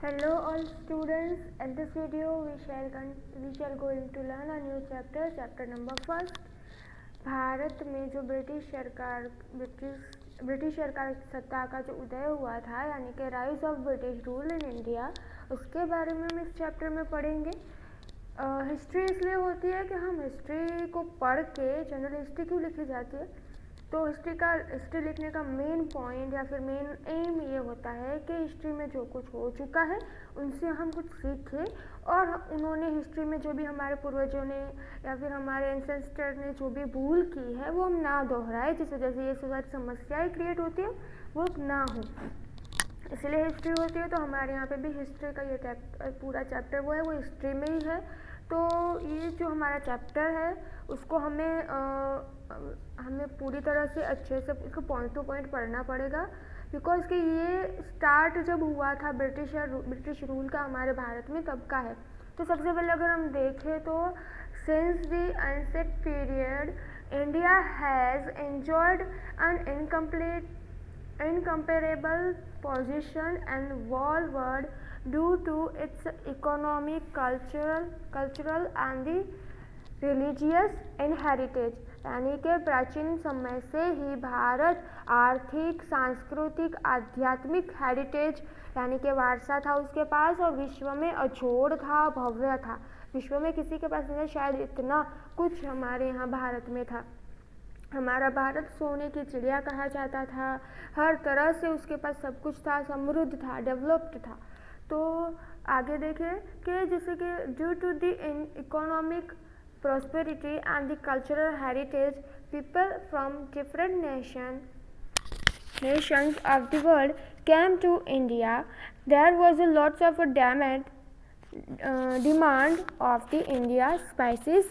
Hello all students. In this video we shall going to learn a new chapter number first. Bharat में जो British सरकार सत्ता का जो उदय हुआ था, यानी कि rise of British rule in India, उसके बारे में हम इस चैप्टर में पढ़ेंगे। हिस्ट्री इसलिए होती है कि हम हिस्ट्री को पढ़ के, जनरल हिस्ट्री क्यों लिखी जाती है, तो हिस्ट्री लिखने का मेन पॉइंट या फिर मेन एम ये होता है कि हिस्ट्री में जो कुछ हो चुका है उनसे हम कुछ सीखें और उन्होंने हिस्ट्री में जो भी हमारे पूर्वजों ने या फिर हमारे एंसेस्टर ने जो भी भूल की है वो हम ना दोहराए, जिस वजह से ये सारी समस्याएं क्रिएट होती है वो ना हो, इसलिए हिस्ट्री होती है। तो हमारे यहाँ पे भी हिस्ट्री का ये पूरा चैप्टर वो हिस्ट्री में ही है। तो ये जो हमारा चैप्टर है उसको हमें पूरी तरह से अच्छे से इसको पॉइंट टू पॉइंट पढ़ना पड़ेगा, बिकॉज कि ये स्टार्ट जब हुआ था ब्रिटिश रूल का हमारे भारत में तब का है। तो सबसे पहले अगर हम देखें तो since the ancient period India has enjoyed an incomparable position and world due to its economic, cultural and the religious heritage। यानी कि प्राचीन समय से ही भारत आर्थिक, सांस्कृतिक, आध्यात्मिक हेरिटेज यानी कि वारसा था उसके पास, और विश्व में अजोड़ था, भव्य था। विश्व में किसी के पास नहीं, शायद इतना कुछ हमारे यहाँ भारत में था। हमारा भारत सोने की चिड़िया कहा जाता था, हर तरह से उसके पास सब कुछ था, समृद्ध था, डेवलप्ड था। तो आगे देखें कि जैसे कि due to the economic prosperity and the cultural heritage, people from different nations of the world came to India. There was a lots of demand of the India spices,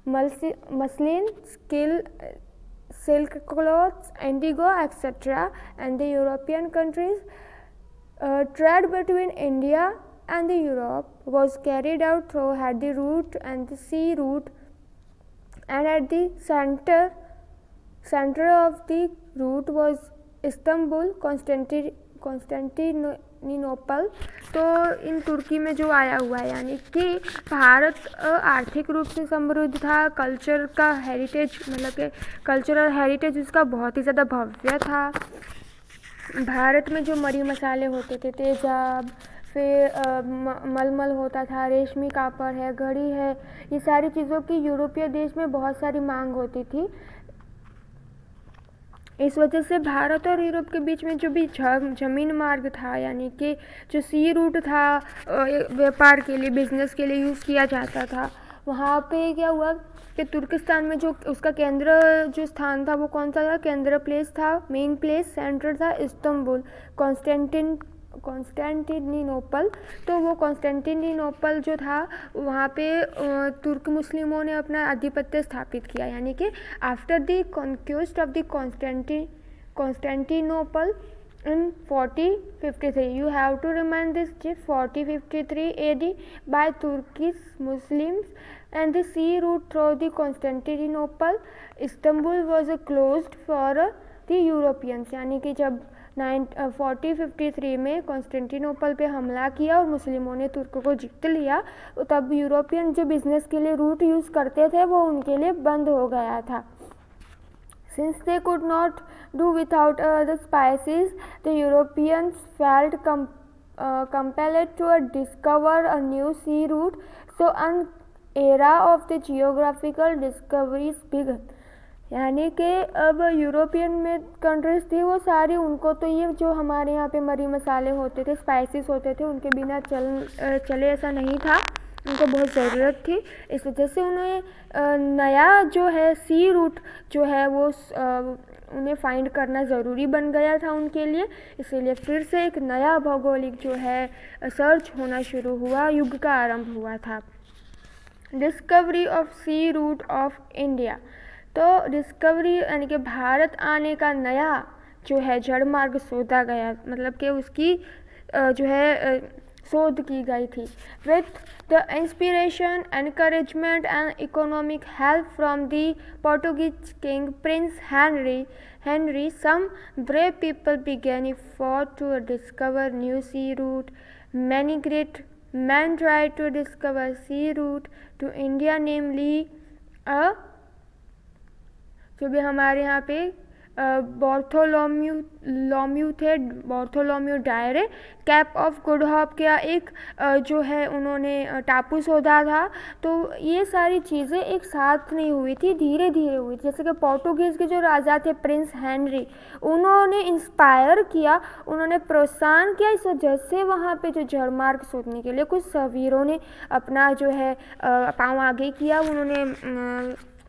muslin, silk clothes, indigo, etc. And the European countries. Trade between India and the Europe was carried out through the route and the sea route, and at the center of the route was Istanbul, Constantinople. तो इन तुर्की में जो आया हुआ है, यानी कि भारत आर्थिक रूप से समृद्ध था, कल्चर का हेरिटेज मतलब कि कल्चरल हेरिटेज उसका बहुत ही ज़्यादा भव्य था। भारत में जो मरी मसाले होते थे, तेजाब, फिर मलमल होता था, रेशमी कापड़ है, घड़ी है, ये सारी चीज़ों की यूरोपीय देश में बहुत सारी मांग होती थी। इस वजह से भारत और यूरोप के बीच में जो भी जमीन मार्ग था, यानी कि जो सी रूट था, व्यापार के लिए, बिजनेस के लिए यूज़ किया जाता था। वहाँ पे क्या हुआ कि तुर्किस्तान में जो उसका केंद्र जो स्थान था वो कौन सा था, केंद्र प्लेस था, मेन प्लेस, सेंटर था इस्तांबुल, कॉन्स्टेंटिनोपल। तो वो कॉन्स्टेंटिनोपल जो था वहाँ पे तुर्क मुस्लिमों ने अपना आधिपत्य स्थापित किया, यानी कि after the conquest of the Constantinople in 4053, you have to remind this 4053 AD by Turkish Muslims, and the sea route through the Constantinople, Istanbul was closed for the Europeans। यानी कि जब 4053 में कॉन्स्टेंटिनोपल पे हमला किया और मुस्लिमों ने तुर्क को जीत लिया, तब यूरोपियन जो बिजनेस के लिए रूट यूज़ करते थे वो उनके लिए बंद हो गया था। Since they could not do without the spices, the Europeans felt compelled to discover a new sea route. So an era of the geographical discoveries began। यानी कि अब यूरोपियन में कंट्रीज थी वो सारी, उनको तो ये जो हमारे यहाँ पे मरी मसाले होते थे, स्पाइसेस होते थे, उनके बिना चले ऐसा नहीं था, उनको बहुत ज़रूरत थी। इस वजह से उन्हें नया जो है सी रूट जो है वो उन्हें फाइंड करना ज़रूरी बन गया था उनके लिए। इसीलिए फिर से एक नया भौगोलिक जो है सर्च होना शुरू हुआ, युग का आरंभ हुआ था। Discovery of sea route of India. तो डिस्कवरी यानी कि भारत आने का नया जो है जड़ मार्ग सोधा गया, मतलब कि उसकी जो है शोध की गई थी। With the inspiration, encouragement and economic help from the Portuguese king Prince Henry Henry, some brave people began effort to discover new sea route. Many great men tried to discover sea route to India, namely जो भी हमारे यहाँ पे Bartholomew थे, Bartholomew Dias, cape of good hope का एक जो है उन्होंने टापू शोधा था। तो ये सारी चीज़ें एक साथ नहीं हुई थी, धीरे धीरे हुई थी। जैसे कि पोर्टुगीज़ के जो राजा थे प्रिंस हेनरी, उन्होंने इंस्पायर किया, उन्होंने प्रोत्साहन किया, इस वजह से वहाँ पे जो जलमार्ग शोधने के लिए कुछ वीरों ने अपना जो है पाँव आगे किया।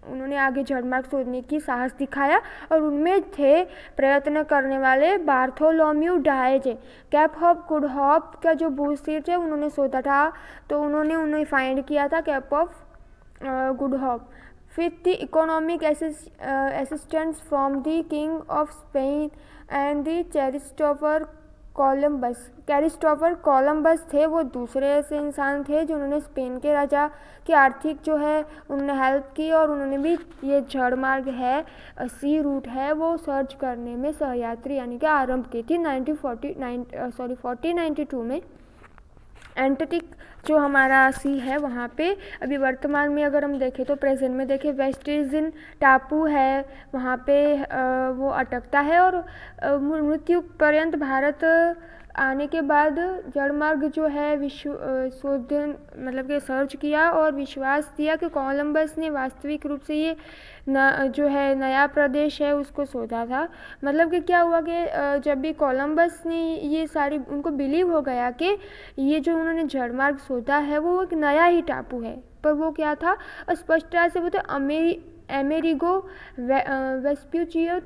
उन्होंने आगे जलमार्ग शोधने की साहस दिखाया और उनमें थे प्रयत्न करने वाले Bartholomew Dias. Cape of good hope का जो भूशीर थे उन्होंने शोधा था, तो उन्हें फाइंड किया था कैप ऑफ गुड होप। फिर the economic assistance from the king of Spain and the Christopher Columbus थे, वो दूसरे ऐसे इंसान थे जिन्होंने स्पेन के राजा की आर्थिक जो है उन्होंने हेल्प की और उन्होंने भी ये जलमार्ग है, सी रूट है, वो सर्च करने में सहयात्री यानी कि आरंभ की थी 1492 में। एंटार्क्टिक जो हमारा सी है वहाँ पे अभी वर्तमान में अगर हम देखें तो प्रेजेंट में देखें वेस्ट इंडीज टापू है, वहाँ पे वो अटकता है और मृत्यु पर्यंत भारत आने के बाद जलमार्ग जो है विश्व शोधन मतलब कि सर्च किया और विश्वास दिया कि कोलंबस ने वास्तविक रूप से ये जो है नया प्रदेश है उसको शोधा था। मतलब कि क्या हुआ कि जब भी कोलंबस ने ये सारी उनको बिलीव हो गया कि ये जो उन्होंने जलमार्ग शोधा है वो एक नया ही टापू है, पर वो क्या था स्पष्टता से बोलते अमेरिगो वेस्प्यूचियो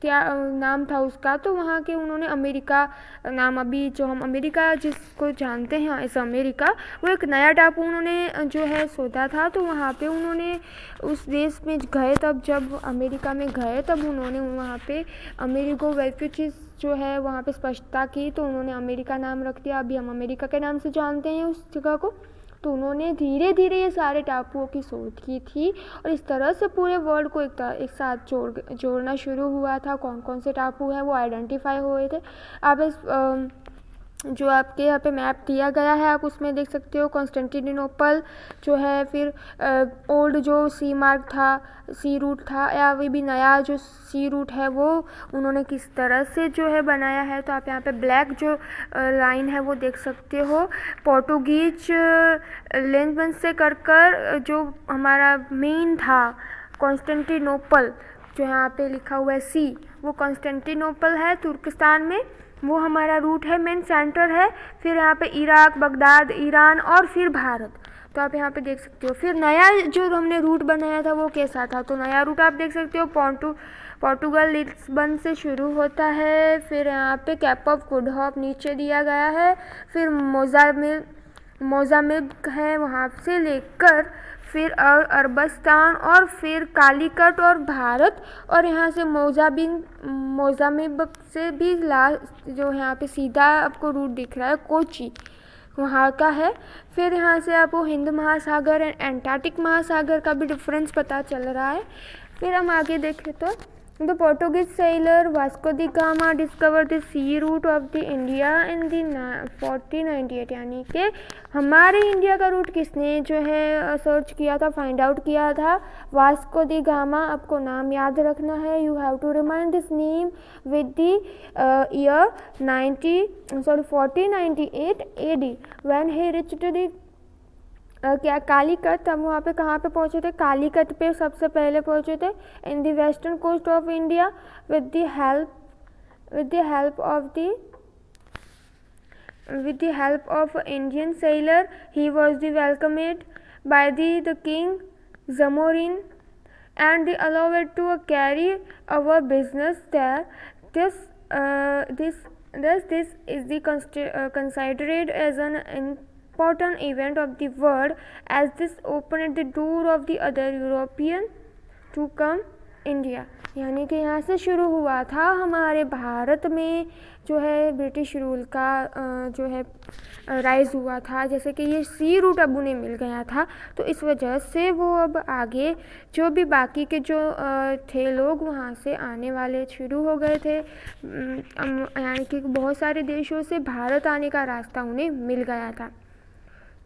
क्या नाम था उसका। तो वहाँ के उन्होंने अमेरिका नाम, अभी जो हम अमेरिका जिसको जानते हैं इस अमेरिका, वो एक नया टापू उन्होंने जो है शोधा था। तो वहाँ पे उन्होंने उस देश में गए, तब जब अमेरिका में गए तब उन्होंने वहाँ पे अमेरिगो वेस्प्यूचिस जो है वहाँ पे स्पष्टता की, तो उन्होंने अमेरिका नाम रख दिया। अभी हम अमेरिका के नाम से जानते हैं उस जगह को। तो उन्होंने धीरे धीरे ये सारे टापुओं की शोध की थी और इस तरह से पूरे वर्ल्ड को एक साथ जोड़ना शुरू हुआ था। कौन कौन से टापू हैं वो आइडेंटिफाई हुए थे। आप इस जो आपके यहाँ पे मैप दिया गया है आप उसमें देख सकते हो कॉन्स्टेंटिनोपल जो है, फिर ओल्ड जो सी मार्ग था, सी रूट था, या वे भी नया जो सी रूट है वो उन्होंने किस तरह से जो है बनाया है। तो आप यहाँ पे ब्लैक जो लाइन है वो देख सकते हो। पोर्टुगीज लेंसबन से कर जो हमारा मेन था कॉन्स्टेंटिनोपल, जो यहाँ पे लिखा हुआ है सी, वो कॉन्स्टेंटिनोपल है तुर्किस्तान में, वो हमारा रूट है, मेन सेंटर है। फिर यहाँ पे इराक, बगदाद, ईरान और फिर भारत। तो आप यहाँ पे देख सकते हो। फिर नया जो हमने रूट बनाया था वो कैसा था, तो नया रूट आप देख सकते हो पोर्टुगल लिस्बन से शुरू होता है। फिर यहाँ पे कैप ऑफ गुड होप नीचे दिया गया है। फिर मोजाम्बिक है, वहाँ से लेकर फिर अरबस्तान और फिर कालीकट और भारत, और यहाँ से मोजाम्बिक से भी लास्ट जो यहाँ पे सीधा आपको रूट दिख रहा है कोची, वहाँ का है। फिर यहाँ से आपको हिंद महासागर एंड एंटार्क्टिक महासागर का भी डिफरेंस पता चल रहा है। फिर हम आगे देखें तो the Portuguese sailor Vasco da Gama discover the sea route of the India in the 1498, यानी कि हमारे इंडिया का रूट किसने जो है सर्च किया था, फाइंड आउट किया था, वास्को दी गामा। आपको नाम याद रखना है, you have to remind this name with the year 1498 AD when he reached the क्या कालीकट। हम वहाँ पे कहाँ पे पहुँचे थे, कालीकट पे सबसे पहले पहुँचे थे in the western coast of India with the help of Indian sailor. He was the welcomed by the king Zamorin and they allowed to carry our business there. This is the considered as an important event of the world, as this opened the door of the other European to come India, यानी कि यहाँ से शुरू हुआ था हमारे भारत में जो है ब्रिटिश रूल का जो है राइज हुआ था। जैसे कि ये सी रूट अब उन्हें मिल गया था, तो इस वजह से वो अब आगे जो भी बाकी के जो थे लोग वहाँ से आने वाले शुरू हो गए थे, यानी कि बहुत सारे देशों से भारत आने का रास्ता उन्हें मिल गया था।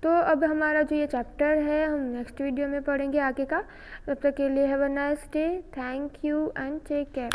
तो अब हमारा जो ये चैप्टर है हम नेक्स्ट वीडियो में पढ़ेंगे आगे का। तब तक के लिए have a nice day, thank you and take care.